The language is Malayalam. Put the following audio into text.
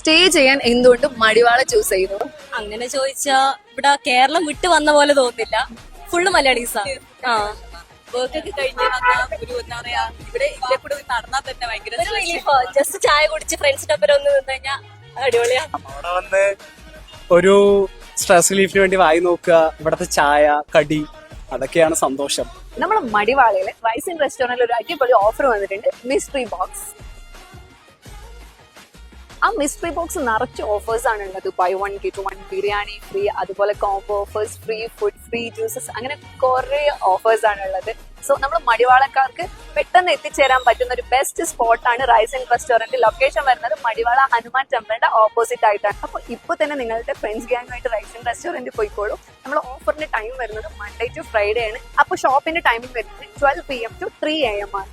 സ്റ്റേ ചെയ്യാൻ എന്തുകൊണ്ട് മടിവാള ചൂസ് ചെയ്യുന്നു? അങ്ങനെ ചോദിച്ചാ ഇവിടെ കേരളം വിട്ടു വന്ന പോലെ തോന്നില്ല. ഫുള്ള് മലയാളീസാ. ആ വർക്ക് ഒക്കെ കഴിഞ്ഞ് ഒരു എന്താ പറയാ ഇവിടെ ഇതിലെ കൂടെ നടന്നാൽ തന്നെ ഭയങ്കര റിലീഫാ. ജസ്റ്റ് ചായ കുടിച്ച് ഫ്രണ്ട്സിന്റെ ഒപ്പം ഒന്ന് നിന്ന് കഴിഞ്ഞാൽ അടിപൊളിയാ. അവിടെ വന്ന് ഒരു സ്ട്രെസ് റിലീഫിന് വേണ്ടി വായി നോക്കുക, ഇവിടത്തെ ചായ കടി അതൊക്കെയാണ് സന്തോഷം. നമ്മുടെ മടിവാളയില് റൈസിൻ റെസ്റ്റോറന്റിൽ ഒരു അടിപൊളി ഓഫർ വന്നിട്ടുണ്ട്, മിസ്റ്ററി ബോക്സ്. ആ മിസ്റ്ററി ബോക്സ് നിറച്ച് ഓഫേഴ്സ് ആണ് ഉള്ളത്. ബൈ 1 get 1 ബിരിയാണി ഫ്രീ, അതുപോലെ combo offers, free food, free juices, അങ്ങനെ കുറെ ഓഫേഴ്സ് ആണ് ഉള്ളത്. സോ നമ്മൾ മടിവാളക്കാർക്ക് പെട്ടെന്ന് എത്തിച്ചേരാൻ പറ്റുന്ന ഒരു ബെസ്റ്റ് സ്പോട്ടാണ് റൈസിൻ റെസ്റ്റോറന്റ്. ലൊക്കേഷൻ വരുന്നത് മടിവാള ഹനുമാൻ ടെമ്പിളിന്റെ ഓപ്പോസിറ്റ് ആയിട്ടാണ്. അപ്പൊ ഇപ്പൊ തന്നെ നിങ്ങളുടെ ഫ്രണ്ട്സ് ഗ്യാങ്ങുമായിട്ട് റൈസിൻ റെസ്റ്റോറന്റ് പോയിക്കോളൂ. നമ്മൾ ഓഫറിന്റെ ടൈം വരുന്നത് മൺഡേ ടു ഫ്രൈഡേ ആണ്. അപ്പൊ ഷോപ്പിന്റെ ടൈമിംഗ് വരുന്നത് 12 PM to 3 AM ആണ്.